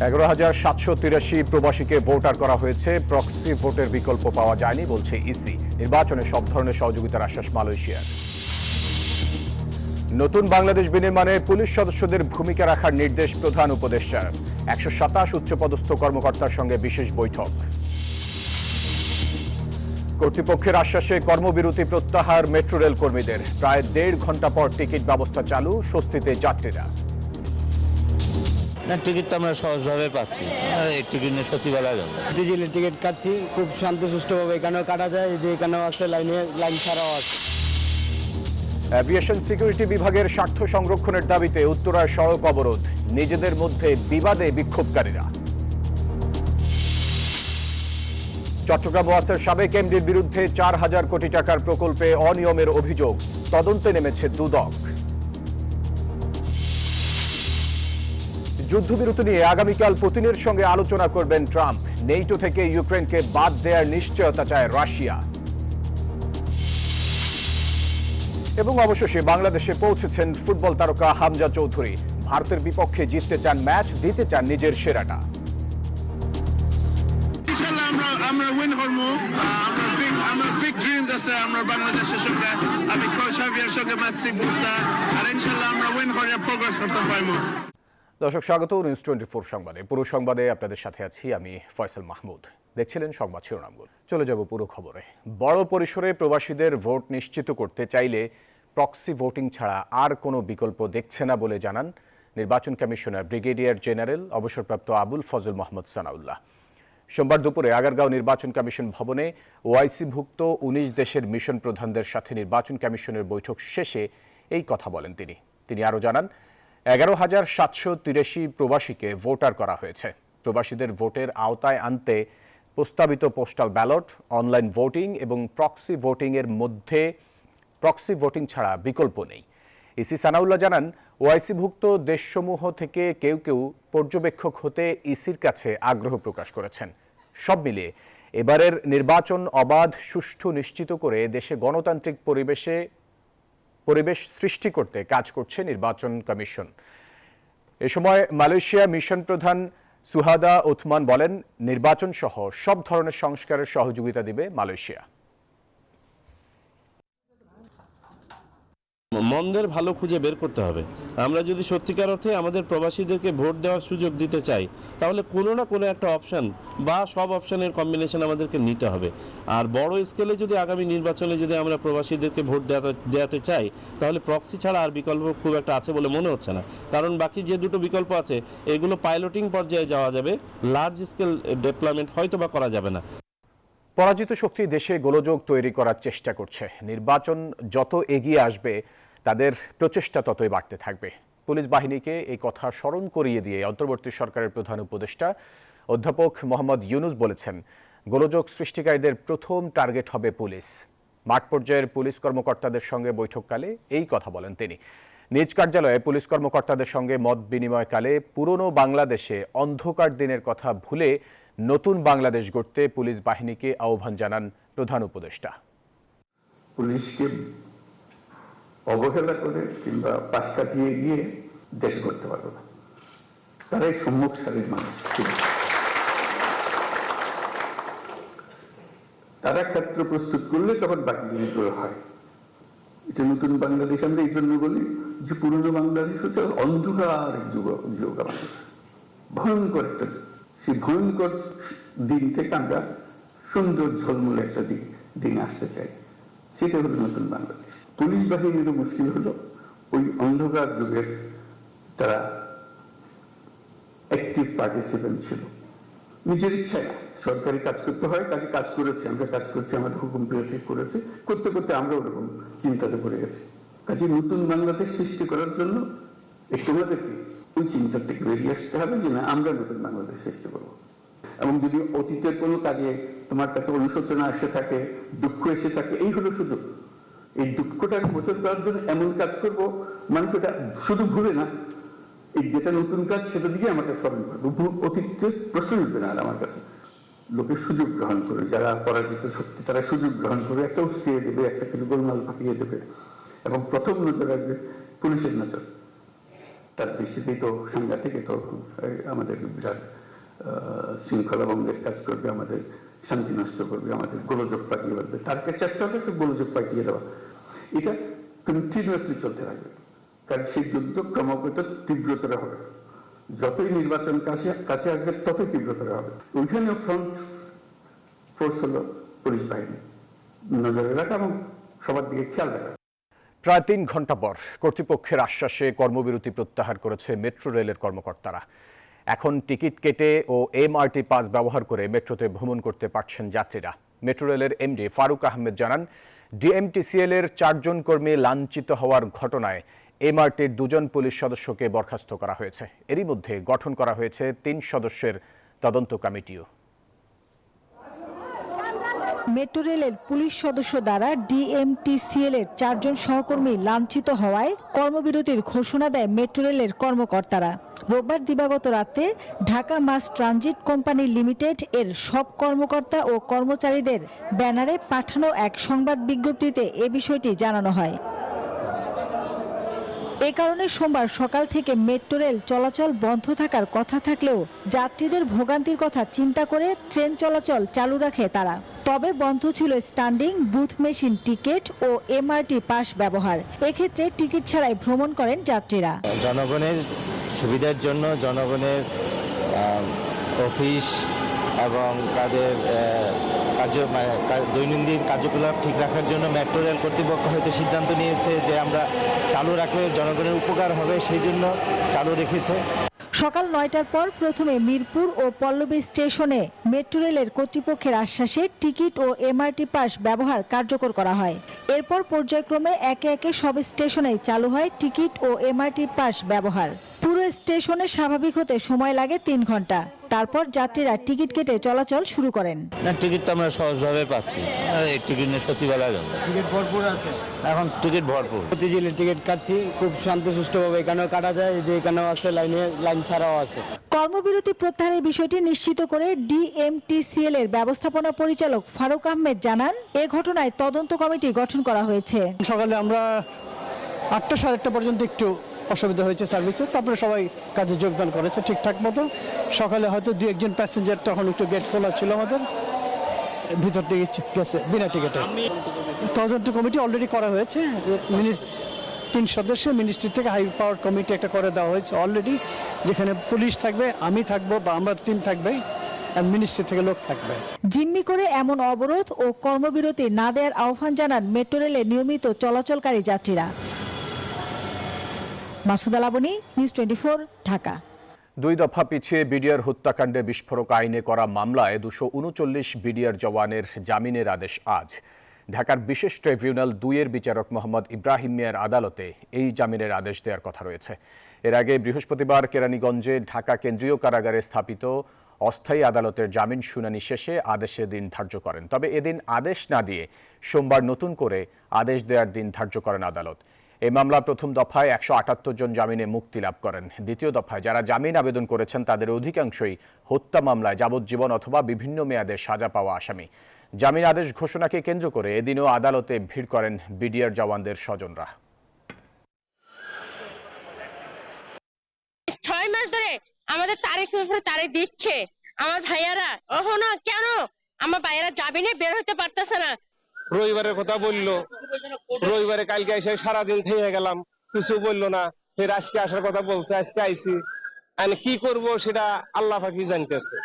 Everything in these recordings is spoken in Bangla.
11,783 প্রবাসীকে ভোটার করা হয়েছে। প্রক্সি ভোটের বিকল্প পাওয়া যায়নি বলছে ইসি। নির্বাচনে সব ধরনের সহযোগিতার আশ্বাস মালয়েশিয়ার। নতুন বাংলাদেশ বিনির্মাণে পুলিশ সদস্যদের ভূমিকা রাখার নির্দেশ প্রধান উপদেষ্টার। 127 উচ্চপদস্থ কর্মকর্তার সঙ্গে বিশেষ বৈঠক। কর্তৃপক্ষের আশ্বাসে কর্মবিরতি প্রত্যাহার মেট্রো রেল কর্মীদের। প্রায় 1.5 ঘন্টা পর টিকিট ব্যবস্থা চালু, স্বস্তিতে যাত্রীরা। না, টিকিট তো আমরা সহজভাবে পাচ্ছি। এই টিকিট নিয়ে সচিবালয় যাবো। ডিজিটাল টিকিট কাটছি, খুব শান্তশিষ্টভাবে এখানেও কাটা যায়, যে এখানেও আছে লাইন ছাড়াও আছে। অ্যাভিয়েশন সিকিউরিটি বিভাগের স্বার্থ সংরক্ষণের দাবিতে উত্তরায় সড়ক অবরোধ, নিজেদের মধ্যে বিবাদে বিক্ষোভকারীরা। চট্টগ্রাম ওয়াসার সাবেক এমডির বিরুদ্ধে 4,000 কোটি টাকার প্রকল্পে অনিয়মের অভিযোগ, তদন্তে নেমেছে দুদক। যুদ্ধবিরতি নিয়ে আগামীকাল পুতিনের সঙ্গে আলোচনা করবেন ট্রাম্প। নেটো থেকে ইউক্রেনকে বাদ দেওয়ার নিশ্চয়তা চায় রাশিয়া। এবং অবশেষে বাংলাদেশে পৌঁছেছেন ফুটবল তারকা হামজা চৌধুরী। ভারতের বিপক্ষে জিততে চান ম্যাচ, দিতে চান নিজের সেরাটা। আমরা উইন করব। আমরা বিগ ড্রিমস আছে আমরা বাংলাদেশের সঙ্গে। আমি কোচ হাভিয়ার সঙ্গে ম্যাচ জিততে, আর ইনশাআল্লাহ আমরা উইন করে প্রোগ্রেস করতে পারবো। দর্শক স্বাগত নিউজ 24 সংবাদে। পুরো সংবাদে আপনাদের সাথে আছি আমি ফয়সাল মাহমুদ। দেখছিলেন সংবাদ শিরোনামগুলো। চলে যাব পুরো খবরে। বড় পরিসরে প্রবাসীদের ভোট নিশ্চিত করতে চাইলে প্রক্সি ভোটিং ছাড়া আর কোনো বিকল্প দেখছে না বলে জানান নির্বাচন কমিশনার ব্রিগেডিয়ার জেনারেল অবসরপ্রাপ্ত আবুল ফজল মোহাম্মদ সানাউল্লাহ। সোমবার দুপুরে আগারগাঁও নির্বাচন কমিশন ভবনে ওআইসিভুক্ত 19 দেশের মিশন প্রধানদের সাথে নির্বাচন কমিশনের বৈঠক শেষে এই কথা বলেন তিনি আরও জানান 11,783 প্রবাসীকে ভোটার করা হয়েছে। প্রবাসীদের ভোটের আওতায় আনতে প্রস্তাবিত পোস্টাল ব্যালট, অনলাইন ভোটিং এবং প্রক্সি ভোটিংয়ের মধ্যে প্রক্সি ভোটিং ছাড়া বিকল্প নেই। ইসি সানাউল্লাহ জানান ওআইসিভুক্ত দেশসমূহ থেকে কেউ কেউ পর্যবেক্ষক হতে ইসির কাছে আগ্রহ প্রকাশ করেছেন। সব মিলিয়ে এবারের নির্বাচন অবাধ, সুষ্ঠু নিশ্চিত করে দেশে গণতান্ত্রিক পরিবেশ সৃষ্টি করতে কাজ করছে নির্বাচন কমিশন। এ সময় মালয়েশিয়া মিশন প্রধান সুহাদা ওথমান বলেন, নির্বাচন সহ সব ধরনের সংস্কারের সহযোগিতা দিবে মালয়েশিয়া। মন্দের ভালো খুঁজে বের করতে হবে। আমরা যদি সত্যিকার অর্থে আমাদের প্রবাসীদেরকে ভোট দেওয়ার সুযোগ দিতে চাই, তাহলে কোনো না কোনো একটা অপশন বা সব অপশনের কম্বিনেশন আমাদেরকে নিতে হবে। আর বড় স্কেলে যদি আগামী নির্বাচনে যদি আমরা প্রবাসীদেরকে ভোট দেওয়াতে চাই, তাহলে প্রক্সি ছাড়া আর বিকল্প খুব একটা আছে বলে মনে হচ্ছে না। কারণ বাকি যে দুটো বিকল্প আছে এগুলো পাইলটিং পর্যায়ে যাওয়া যাবে, লার্জ স্কেল ডেভেলপমেন্ট হয়তো বা করা যাবে না। পরাজিত শক্তি দেশে গোলযোগ তৈরি করার চেষ্টা করছে। নির্বাচন যত এগিয়ে আসবে তাদের প্রচেষ্টা ততই বাড়তে থাকবে। পুলিশ বাহিনীকে এই কথা স্মরণ করিয়ে দিয়ে অন্তর্বর্তী সরকারের প্রধান উপদেষ্টা অধ্যাপক মোহাম্মদ ইউনুস বলেছেন, গোলযোগ সৃষ্টিকারীদের প্রথম টার্গেট হবে পুলিশ। মাঠ পর্যায়ের পুলিশ কর্মকর্তাদের সঙ্গে বৈঠককালে এই কথা বলেন তিনি। নিজ কার্যালয়ে পুলিশ কর্মকর্তাদের সঙ্গে মত বিনিময়কালে পুরনো বাংলাদেশে অন্ধকার দিনের কথা ভুলে নতুন বাংলাদেশ গড়তে পুলিশ বাহিনীকে আহ্বান জানান প্রধান উপদেষ্টা। পুলিশকে অবহেলা করে কিংবা পাশ কাটিয়ে গিয়ে দেশ করতে পারবে না। তারাই সম্মুখ সারির মানুষ। তারা ক্ষেত্র প্রস্তুত করলে তখন বাকি জিনিসগুলো হয়। এটা নতুন বাংলাদেশ আমরা এই জন্য বলি যে পুরনো বাংলাদেশ হচ্ছে অন্ধকার যুগ আমাদের, ভয়ঙ্কর একটা। সেই ভয়ঙ্কর দিন থেকে আমরা সুন্দর ঝলমলে একটা দিন আসতে চাই, সেটা হলো নতুন বাংলাদেশ। পুলিশ বাহিনীরও মুশকিল হলো ওই অন্ধকার যুগের তারা অ্যাক্টিভ পার্টিসিপেন্ট ছিল। নিজের ইচ্ছায় সরকারি কাজ করতে হয়, কাজে কাজ করেছে, আমরা কাজ করছি, আমাদের হুকুম পেয়েছে, করেছে, করতে করতে আমরা ওরকম চিন্তাতে পড়ে গেছি। কাজে নতুন বাংলাদেশ সৃষ্টি করার জন্য তোমাদেরকে ওই চিন্তার থেকে বেরিয়ে আসতে হবে যে না, আমরা নতুন বাংলাদেশ সৃষ্টি করবো। এবং যদি অতীতের কোনো কাজে তোমার কাছে অনুশোচনা এসে থাকে, দুঃখ এসে থাকে, এই হলো সুযোগ। এই দুঃখটাকে মোচন করার জন্য এমন কাজ করব মানুষ এটা শুধু ভুলে না, এই যেটা নতুন কাজ সেটা দিকে আমাকে স্মরণ করবো। অতীতের প্রশ্ন উঠবে না আর আমার কাছে। লোকের সুযোগ গ্রহণ করে, যারা পরাজিত শক্তি তারা সুযোগ গ্রহণ করে একটা উস্কিয়ে দেবে, একটা কিছু গোলমাল পাকিয়ে দেবে, এবং প্রথম নজর আসবে পুলিশের নজর। তার দৃষ্টিতেই তো সাংঘাতিক, তো আমাদের বিরাট শৃঙ্খলা ভঙ্গের কাজ করবে, আমাদের শান্তি নষ্ট করবে, আমাদের গোলযোগ পাকিয়ে রাখবে। তার চেষ্টা হলো একটু গোলযোগ পাকিয়ে দেওয়া। এটা কন্টিনিউয়াসলি চলতে থাকবে, কারণ সেই যুদ্ধ ক্রমাগত তীব্রতর হবে। যতই নির্বাচন কাছে আসবে ততই তীব্রতর হবে। ওইখানে ফ্রন্ট ফোর্স হলো পুলিশ বাহিনী, নজরে রাখা এবং সবার দিকে খেয়াল রাখা। প্রায় 3 ঘন্টা পর কর্তৃপক্ষের আশ্বাসে কর্মবিরতি প্রত্যাহার করেছে মেট্রো রেলের কর্মকর্তারা। এখন টিকিট কেটে ও MRT পাস ব্যবহার করে মেট্রোতে ভ্রমণ করতে পারছেন যাত্রীরা। মেট্রো রেলের এমডি ফারুক আহমেদ জানান, DMTCL এর 4 জন কর্মী লাঞ্ছিত হওয়ার ঘটনায় MRTর 2 জন পুলিশ সদস্যকে বরখাস্ত করা হয়েছে। এরই মধ্যে গঠন করা হয়েছে 3 সদস্যের তদন্ত কমিটিও। মেট্রো রেলের পুলিশ সদস্য দ্বারা DMTCL এর 4 জন সহকর্মী লাঞ্ছিত হওয়ায় কর্মবিরতির ঘোষণা দেয় মেট্রো রেলের কর্মকর্তারা। রোববার দিবাগত রাতে Dhaka mass transit company limited এর সব কর্মকর্তা ও কর্মচারীদের ব্যানারে পাঠানো এক সংবাদ বিজ্ঞপ্তিতে এ বিষয়টি জানানো হয়। এ কারণে সোমবার সকাল থেকে মেট্রো রেল চলাচল বন্ধ থাকার কথা থাকলেও যাত্রীদের ভোগান্তির কথা চিন্তা করে ট্রেন চলাচল চালু রাখে তারা। তবে বন্ধ ছিল স্ট্যান্ডিং বুথ মেশিন টিকিট ও MRT পাস ব্যবহার। এক্ষেত্রে টিকিট ছাড়াই ভ্রমণ করেন যাত্রীরা। জনগণের সুবিধার জন্য, জনগণের অফিস এবং তাদের দৈনন্দিন কার্যকলাপ ঠিক রাখার জন্য মেট্রো রেল কর্তৃপক্ষ হয়তো সিদ্ধান্ত নিয়েছে যে আমরা চালু রাখলে জনগণের উপকার হবে, সেই জন্য চালু রেখেছে। সকাল 9টার পর প্রথমে মিরপুর ও পল্লবী স্টেশনে মেট্রো রেলের কর্তৃপক্ষের আশ্বাসে টিকিট ও MRT পাস ব্যবহার কার্যকর করা হয়। এরপর পর্যায়ক্রমে একে একে সব স্টেশনে চালু হয় টিকিট ও MRT পাস ব্যবহার। পুরো স্টেশনে স্বাভাবিক হতে সময় লাগে 3 ঘন্টা। তারপর যাত্রীরা টিকিট কেটে চলাচল শুরু করেন। না, টিকিট তো আমরা সহজভাবে পাচ্ছি, টিকিট নিয়ে সচিবালয় যাব। টিকিট ভরপুর আছে, এখন টিকিট ভরপুর। প্রতিদিন টিকিট কাটছি, খুব শান্তশিষ্টভাবে। এখানেও কাটা যায়, যে এখানেও আছে, লাইন ছাড়াও আছে। কর্মবিরতি প্রত্যাহারের বিষয়টি নিশ্চিত করে DMTCL এর ব্যবস্থাপনা পরিচালক ফারুক আহমেদ জানান, এ ঘটনায় তদন্ত কমিটি গঠন করা হয়েছে। সকালে আমরা 8টা সাড়ে 8টা পর্যন্ত একটু অসুবিধা হয়েছে সার্ভিসে, তারপরে সবাই কাজে যোগদান করেছে ঠিকঠাক মতো। সকালে হয়তো 2-1 জন প্যাসেঞ্জার তখন একটু গেট খোলা ছিল আমাদের, ভিতর থেকে গেছে বিনা টিকিটে। তদন্ত কমিটি অলরেডি করা হয়েছে, 3 সদস্যের মিনিস্ট্রি থেকে হাই পাওয়ার কমিটি একটা করে দেওয়া হয়েছে অলরেডি, যেখানে পুলিশ থাকবে, আমি থাকবো বা আমরা টিম থাকবে, আর মিনিস্ট্রি থেকে লোক থাকবে। জিম্মি করে এমন অবরোধ ও কর্মবিরতি না দেওয়ার আহ্বান জানান মেট্রো রেলের নিয়মিত চলাচলকারী যাত্রীরা। মাসুদা লাবনী, নিউজ 24, ঢাকা। 2 দফা পিছিয়ে বিডিআর হত্যাকাণ্ডে বিস্ফোরক আইনে করা মামলায় 239 বিডিআর জওয়ানের জামিনের আদেশ আজ। ঢাকার বিশেষ ট্রাইব্যুনাল 2-এর বিচারক মোহাম্মদ ইব্রাহিম মিয়ার আদালতে এই জামিনের আদেশ দেওয়ার কথা রয়েছে। এর আগে বৃহস্পতিবার কেরানীগঞ্জে ঢাকা কেন্দ্রীয় কারাগারে স্থাপিত অস্থায়ী আদালতের জামিন শুনানি শেষে আদেশের দিন ধার্য করেন। তবে এদিন আদেশ না দিয়ে সোমবার নতুন করে আদেশ দেওয়ার দিন ধার্য করেন আদালত। এই মামলার প্রথম দফায় 178 জন জামিনে মুক্তি লাভ করেন। দ্বিতীয় দফায় যারা জামিন আবেদন করেছেন তাদের অধিকাংশই হত্যা মামলায় যাবজ্জীবন অথবা বিভিন্ন মেয়াদে সাজা পাওয়া আসামি। জামিন আদেশ ঘোষণাকে কেন্দ্র করে এদিনও আদালতে ভিড় করেন বিডিআর জওয়ানদের স্বজনরা। 6 মাস ধরে আমাদের তারিখের উপরে তারিখ দিচ্ছে, আমার ভাইয়ারা ওহনো কেন আমার ভাইয়ারা জামিনে বের হতে পারতেছে না। রবিবারের কথা বললো, রবিবারে কালকে এসে সারাদিন থেকে গেলাম, কিছু বললো না। ফের আজকে আসার কথা বলছে, আজকে আইছি। আমি কি করব সেটা আল্লাহ পাকই জানতেছে।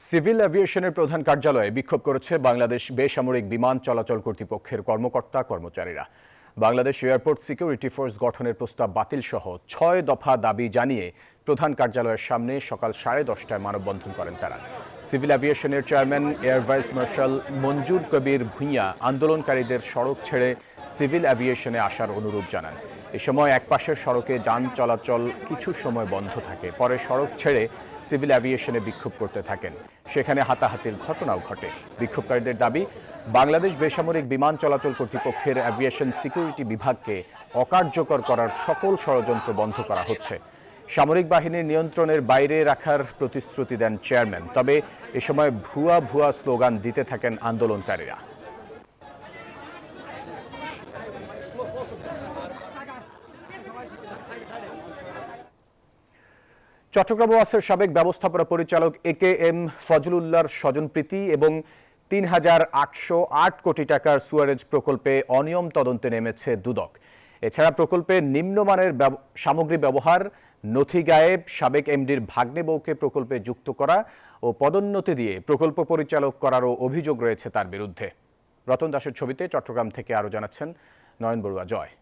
সিভিল এভিয়েশনের প্রধান কার্যালয়ে বিক্ষোভ করেছে বাংলাদেশ বেসামরিক বিমান চলাচল কর্তৃপক্ষের কর্মকর্তা কর্মচারীরা। বাংলাদেশ এয়ারপোর্ট সিকিউরিটি ফোর্স গঠনের প্রস্তাব বাতিল সহ 6 দফা দাবি জানিয়ে প্রধান কার্যালয়ের সামনে সকাল 10:30টায় মানববন্ধন করেন তারা। সিভিল এভিয়েশনের chairman air vice marshal Manzur Kabir Bhuiyan আন্দোলনকারীদের সড়ক ছেড়ে সিভিল এভিয়েশনে আসার অনুরোধ জানান। এ সময় একপাশের সড়কে যান চলাচল কিছু সময় বন্ধ থাকে, পরে সড়ক ছেড়ে সিভিল এভিয়েশনে বিক্ষোভ করতে থাকেন। সেখানে হাতাহাতির ঘটনাও ঘটে। বিক্ষোভকারীদের দাবি, বাংলাদেশ বেসামরিক বিমান চলাচল কর্তৃপক্ষের এভিয়েশন সিকিউরিটি বিভাগকে অকার্যকর করার সকল ষড়যন্ত্র বন্ধ করা হচ্ছে। সামরিক বাহিনীর নিয়ন্ত্রণের বাইরে রাখার প্রতিশ্রুতি দেন চেয়ারম্যান। তবে এ সময় ভুয়া স্লোগান দিতে থাকেন আন্দোলনকারীরা। চট্টগ্রাম ওয়াসার সাবেক ব্যবস্থাপনা পরিচালক AKM ফজলুল্লাহর স্বজনপ্রীতি এবং ৩,৮০৮ কোটি টাকার সুয়ারেজ প্রকল্পে অনিয়ম তদন্তে নেমেছে দুদক। এছাড়া প্রকল্পে নিম্নমানের সামগ্রী ব্যবহার, নথি গায়েব, সাবেক এমডির ভাগ্নে বউকে প্রকল্পে যুক্ত করা ও পদোন্নতি দিয়ে প্রকল্প পরিচালক করারও অভিযোগ রয়েছে তার বিরুদ্ধে। রতন দাসের ছবিতে চট্টগ্রাম থেকে আরও জানাচ্ছেন নয়ন বড়ুয়া জয়।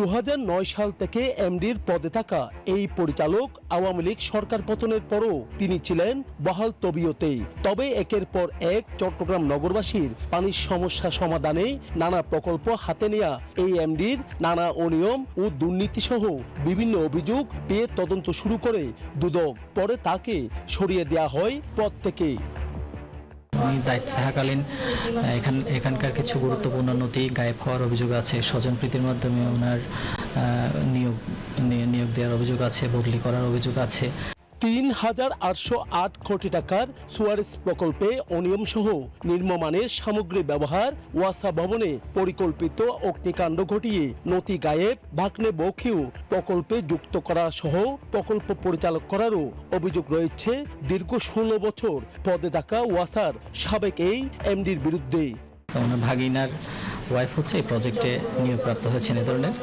২০০৯ সাল থেকে এমডির পদে থাকা এই পরিচালক আওয়ামী লীগ সরকার পতনের পরও তিনি ছিলেন বহাল তবিয়তেই। তবে একের পর এক চট্টগ্রাম নগরবাসীর পানির সমস্যা সমাধানে নানা প্রকল্প হাতে নেয়া এই এমডির নানা অনিয়ম ও দুর্নীতি সহ বিভিন্ন অভিযোগ পেয়ে তদন্ত শুরু করে দুদক। পরে তাকে সরিয়ে দেয়া হয় পদ থেকে। উনি দায়িত্বে থাকাকালীন এখানকার কিছু গুরুত্বপূর্ণ নথি গায়েব হওয়ার অভিযোগ আছে, স্বজনপ্রীতির মাধ্যমে ওনার নিয়োগ দেওয়ার অভিযোগ আছে, বদলি করার অভিযোগ আছে। ৩,৮০৮ কোটি টাকার সুয়ারেজ প্রকল্পে অনিয়ম সহ নিম্নমানের সামগ্রী ব্যবহার, ওয়াসা ভবনে পরিকল্পিত অগ্নিকাণ্ড ঘটিয়ে নথি গায়েব, ভাগ্নে বউকেও প্রকল্পে যুক্ত করা সহ প্রকল্প পরিচালক করারও অভিযোগ রয়েছে দীর্ঘ ১৬ বছর পদে থাকা ওয়াসার সাবেক এই এমডির বিরুদ্ধে। ওনার ভাগিনার ওয়াইফ হচ্ছে এই প্রজেক্টে নিয়োগপ্রাপ্ত হয়েছেন এ ধরনের।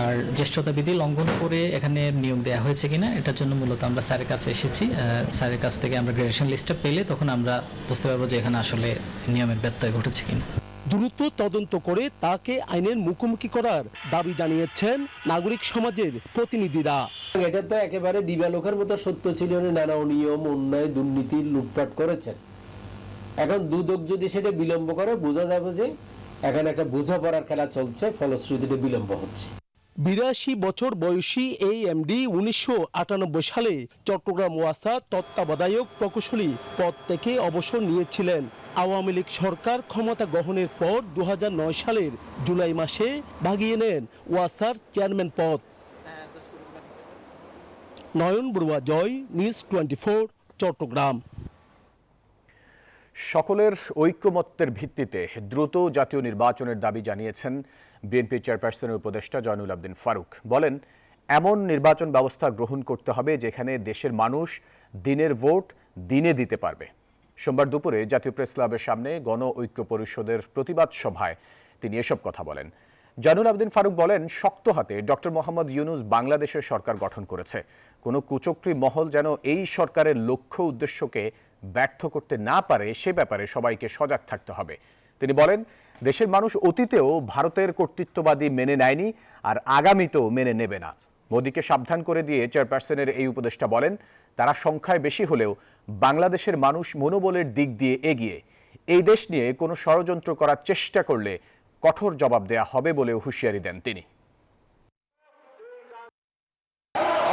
আর জ্যেষ্ঠতা বিধি লঙ্ঘন করে এখানে নিয়োগ দেওয়া হয়েছে কিনা এটার জন্য মূলত আমরা স্যারের কাছে এসেছি। স্যারের কাছ থেকে আমরা গ্রেডেশন লিস্টটা পেলে তখন আমরা বুঝতে পারবো যে এখানে আসলে নিয়মের ব্যত্যয় ঘটেছে কিনা। দ্রুত তদন্ত করে তাকে আইনের মুখোমুখি করার দাবি জানিয়েছেন নাগরিক সমাজের প্রতিনিধিরা। এটা তো একেবারে দিবালোকের মতো সত্য ছিল, নানা অনিয়ম, অন্যায়, দুর্নীতি, লুটপাট করেছেন। এখন দুদক যদি সেটা বিলম্ব করে, বোঝা যাবে যে এখানে একটা বোঝাপড়ার খেলা চলছে, ফলশ্রুতিতে বিলম্ব হচ্ছে। ৮২ বছর বয়সী এই এমডি ১৯৯৮ সালে চট্টগ্রাম ওয়াসা তত্ত্বাবধায়ক প্রকৌশলী পদ থেকে অবসর নিয়েছিলেন। আওয়ামী লীগ সরকার ক্ষমতা গ্রহণের পর ২০০৯ সালের জুলাই মাসে ভাগিয়ে নেন ওয়াসার চেয়ারম্যান পদ। নয়ন বড়ুয়া জয়, নিউজ 24, চট্টগ্রাম। সকলের ঐক্যমত্যের ভিত্তিতে দ্রুত জাতীয় নির্বাচনের দাবি জানিয়েছেন বিএনপি চেয়ারপারসনের উপদেষ্টা জয়নুল আবদিন ফারুক। বলেন, এমন নির্বাচন ব্যবস্থা গ্রহণ করতে হবে যেখানে দেশের মানুষ দিনের ভোট দিনে দিতে পারবে। সোমবার দুপুরে জাতীয় প্রেস ক্লাবের সামনে গণ ঐক্য পরিষদের প্রতিবাদ সভায় তিনি এসব কথা বলেন। জয়নুল আবদিন ফারুক বলেন, শক্ত হাতে ডক্টর মোহাম্মদ ইউনূস বাংলাদেশের সরকার গঠন করেছে। কোনো কুচক্রী মহল যেন এই সরকারের লক্ষ্য উদ্দেশ্যকে ব্যর্থ করতে না পারে সে ব্যাপারে সবাইকে সজাগ থাকতে হবে। তিনি বলেন, দেশের মানুষ অতীতেও ভারতের কর্তৃত্ববাদী মেনে নেয়নি, আর আগামীতেও মেনে নেবে না। মোদীকে সাবধান করে দিয়ে চেয়ারপারসনের এই উপদেষ্টা বলেন, তারা সংখ্যায় বেশি হলেও বাংলাদেশের মানুষ মনোবলের দিক দিয়ে এগিয়ে। এই দেশ নিয়ে কোনো ষড়যন্ত্র করার চেষ্টা করলে কঠোর জবাব দেয়া হবে বলেও হুঁশিয়ারি দেন তিনি।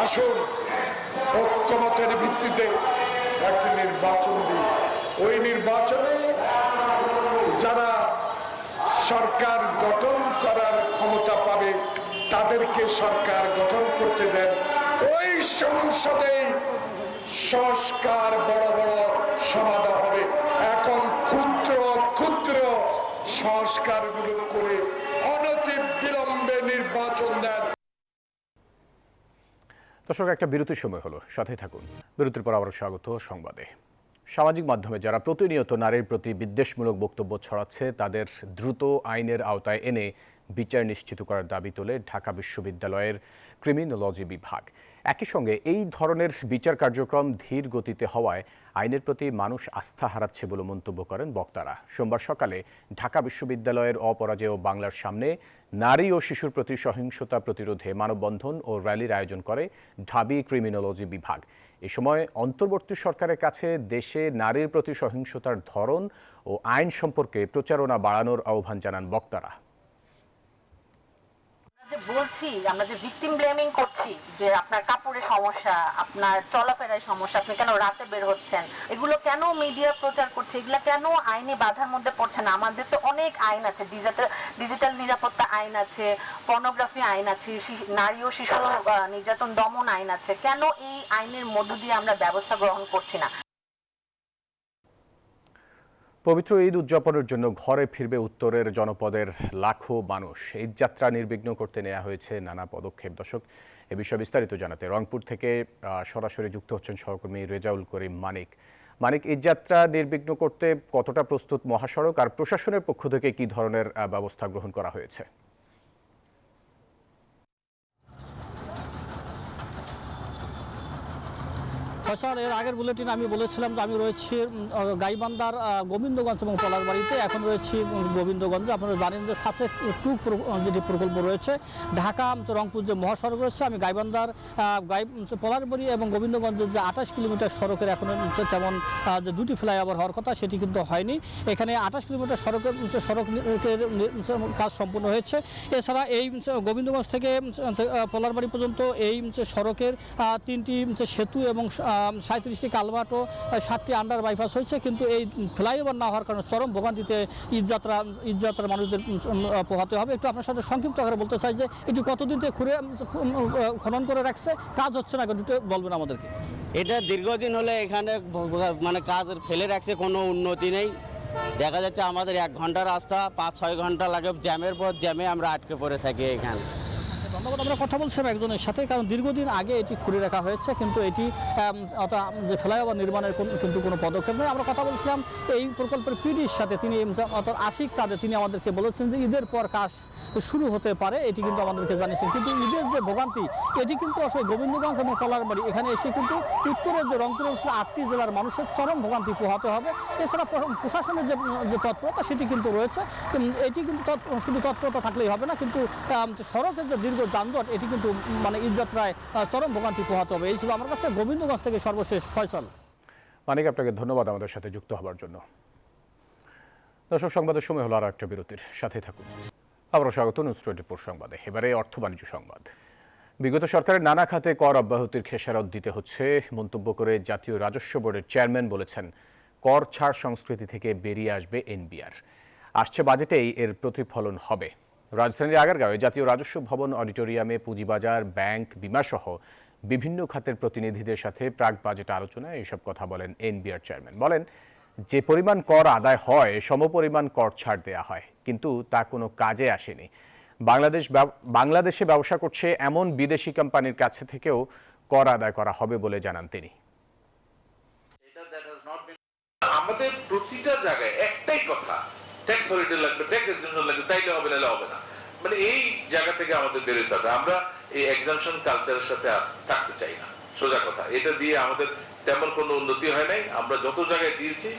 আসুন ঐক্যমতের ভিত্তিতে একটি নির্বাচন দিই। ওই নির্বাচনে যারা সরকার গঠন করার ক্ষমতা পাবে তাদেরকে সরকার গঠন করতে দেন। ওই সংসদেই সংস্কার বড় বড় সমাধান হবে। এখন ক্ষুদ্র ক্ষুদ্র সংস্কারগুলো করে অনতি বিলম্বে নির্বাচন দেন। দর্শক, একটা বিরতির সময় হলো, সাথে থাকুন। বিরতির পর আবারও স্বাগত সংবাদে। সামাজিক মাধ্যমে যারা প্রতিনিয়ত নারীর প্রতি বিদ্বেষমূলক বক্তব্য ছড়াচ্ছে তাদের দ্রুত আইনের আওতায় এনে বিচার নিশ্চিত করার দাবি তোলে ঢাকা বিশ্ববিদ্যালয়ের ক্রিমিনোলজি বিভাগ। একই সঙ্গে এই ধরনের বিচার কার্যক্রম ধীর গতিতে হওয়ায় আইনের প্রতি মানুষ আস্থা হারাচ্ছে বলে মন্তব্য করেন বক্তারা। সোমবার সকালে ঢাকা বিশ্ববিদ্যালয়ের অপরাজেয় বাংলার সামনে নারী ও শিশুর প্রতি সহিংসতা প্রতিরোধে মানববন্ধন ও র্যালির আয়োজন করে ঢাবি ক্রিমিনোলজি বিভাগ। এ সময় অন্তর্বর্তী সরকারের কাছে দেশে নারীর প্রতি সহিংসতার ধরন ও আইন সম্পর্কে প্রচারণা বাড়ানোর আহ্বান জানান বক্তারা। যে বলছি, আমরা যে ভিকটিম ব্লেমিং করছি, যে আপনার কাপড়ের সমস্যা, আপনার চলাফেরায় সমস্যা, আপনি কেন রাতে বের হচ্ছেন, এগুলো কেন মিডিয়া প্রচার করছে, এগুলো কেন আইনি বাধার মধ্যে পড়ছে না? আমাদের তো অনেক আইন আছে, ডিজিটাল নিরাপত্তা আইন আছে, পর্নোগ্রাফি আইন আছে, নারী ও শিশু নির্যাতন দমন আইন আছে। কেন এই আইনের মধ্য দিয়ে আমরা ব্যবস্থা গ্রহণ করছি না? পবিত্র ঈদ উদযাপনের জন্য ঘরে ফিরবে উত্তরের জনপদের লাখো মানুষ। ঈদ যাত্রা নির্বিঘ্ন করতে নেওয়া হয়েছে নানা পদক্ষেপ। দর্শক, এ বিষয়ে বিস্তারিত জানাতে রংপুর থেকে সরাসরি যুক্ত হচ্ছেন সহকর্মী রেজাউল করিম মানিক। ঈদ যাত্রা নির্বিঘ্ন করতে কতটা প্রস্তুত মহাসড়ক, আর প্রশাসনের পক্ষ থেকে কি ধরনের ব্যবস্থা গ্রহণ করা হয়েছে? ফয়সাল, এর আগের বুলেটিন আমি বলেছিলাম যে আমি রয়েছি গাইবান্ধার গোবিন্দগঞ্জ এবং পলাশবাড়িতে। এখন রয়েছি গোবিন্দগঞ্জে। আপনারা জানেন যে সাসেক 2 যেটি প্রকল্প রয়েছে, ঢাকা রংপুর যে মহাসড়ক রয়েছে, আমি গাইবান্ধার পলাশবাড়ি এবং গোবিন্দগঞ্জের যে 28 কিলোমিটার সড়কের এখন তেমন যে 2টি ফ্লাইওভার হওয়ার কথা সেটি কিন্তু হয়নি। এখানে 28 কিলোমিটার সড়কের কাজ সম্পূর্ণ হয়েছে। এছাড়া এই গোবিন্দগঞ্জ থেকে পলাশবাড়ি পর্যন্ত এই সড়কের 3টি সেতু এবং 37টি কালভার্ট ও 7টি আন্ডার বাইপাস হয়েছে, কিন্তু এই ফ্লাইওভার না হওয়ার কারণে চরম ভোগান্তিতে ঈদযাত্রার মানুষদের পোহাতে হবে। একটু আপনার সাথে সংক্ষিপ্ত আকারে বলতে চাই যে এটি কতদিন থেকে খনন করে রাখছে, কাজ হচ্ছে না, একটু বলবেন আমাদেরকে। এটা দীর্ঘদিন হলে এখানে মানে কাজ ফেলে রাখছে, কোনো উন্নতি নেই। দেখা যাচ্ছে আমাদের 1 ঘন্টার রাস্তা 5-6 ঘন্টা লাগে, জ্যামের পর জ্যামে আমরা আটকে পড়ে থাকি এখানে। ধন্যবাদ। আমরা কথা বলছিলাম একজনের সাথে, কারণ দীর্ঘদিন আগে এটি খুঁড়ে রাখা হয়েছে, কিন্তু এটি যে ফ্লাইওভার নির্মাণের কিন্তু কোনো পদক্ষেপ নেই। আমরা কথা বলছিলাম এই প্রকল্পের পিডির সাথে, তিনি আশিক কাদের, তিনি আমাদেরকে বলেছেন যে ঈদের পর কাজ শুরু হতে পারে, এটি কিন্তু আমাদেরকে জানিয়েছেন। কিন্তু ঈদের যে ভোগান্তি, এটি কিন্তু আসলে গোবিন্দগঞ্জ এবং পলাশবাড়ি এখানে এসে কিন্তু উত্তরের যে রংপুর 8টি জেলার মানুষের চরম ভোগান্তি পোহাতে হবে। এছাড়া প্রশাসনের যে তৎপরতা সেটি কিন্তু রয়েছে। এটি কিন্তু শুধু তৎপরতা থাকলেই হবে না, কিন্তু সড়কের যে দীর্ঘ যানজট, এটি কিন্তু মানে ঈদযাত্রায় চরম ভোগান্তি পোহাতে হবে। এই ছিল আমার কাছে গোবিন্দগঞ্জ থেকে সর্বশেষ ফয়সাল। মানিক, আপনাকে ধন্যবাদ আমাদের সাথে যুক্ত হওয়ার জন্য। দর্শক, সংবাদের সময় হলো আরও একটা বিরতির, সাথে থাকুন। আবারও স্বাগত নিউজ 24 সংবাদে। এবারে অর্থ বাণিজ্য সংবাদ। বিগত সরকারের নানা খাতে কর অব্যাহতির খেসারত দিতে হচ্ছে মন্তব্য করে জাতীয় রাজস্ব বোর্ডের চেয়ারম্যান বলেছেন, কর ছাড় সংস্কৃতি থেকে বেরিয়ে আসবে এনবিআর। আসছে বাজেটেই এর প্রতিফলন হবে। রাজধানীর আগারগাঁওয়ে জাতীয় রাজস্ব ভবন অডিটোরিয়ামে পুঁজিবাজার, ব্যাংক, বিমাসহ বিভিন্ন খাতের প্রতিনিধিদের সাথে প্রাক বাজেট আলোচনায় এসব কথা বলেন এনবিআর চেয়ারম্যান। বলেন, যে পরিমাণ কর আদায় হয় সমপরিমাণ কর ছাড় দেওয়া হয়, কিন্তু তা কোনো কাজে আসেনি। বাংলাদেশে ব্যবসা করছে এমন বিদেশি কোম্পানির কাছে থেকেও কর আদায় করা হবে বলে জানান তিনি। আমাদের প্রতিটা জায়গায় একটাই কথা, ট্যাক্স হলিডে লাগবে, ট্যাক্স এক্সাম্পশন লাগবে, তাইলে হবে না হবে না। মানে এই জায়গা থেকে আমাদের বেরোতে হবে। আমরা এই এক্সাম্পশন কালচারের সাথে থাকতে চাই না, সোজা কথা। এটা দিয়ে আমাদের তেমন কোনো উন্নতি হয় নাই। আমরা যত জায়গায় দিয়েছি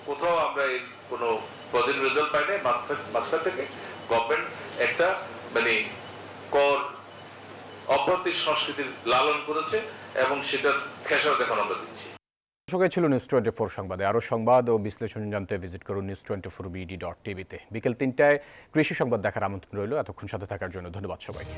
কোথাও আমরা এই কোনো পজিটিভ রেজাল্ট পাই নাই। মাঝখান থেকে গভর্নমেন্ট একটা মানে কর অব্যাহতির সংস্কৃতির লালন করেছে এবং সেটা খেসারত এখন আমরা দিচ্ছি। ছিল নিউজ 24 সংবাদে। আরও সংবাদ ও বিশ্লেষণ জানতে ভিজিট করুন news24bd.tv-তে। বিকেল 3টায় কৃষি সংবাদ দেখার আমন্ত্রণ রইল। এতক্ষণ সাথে থাকার জন্য ধন্যবাদ সবাইকে।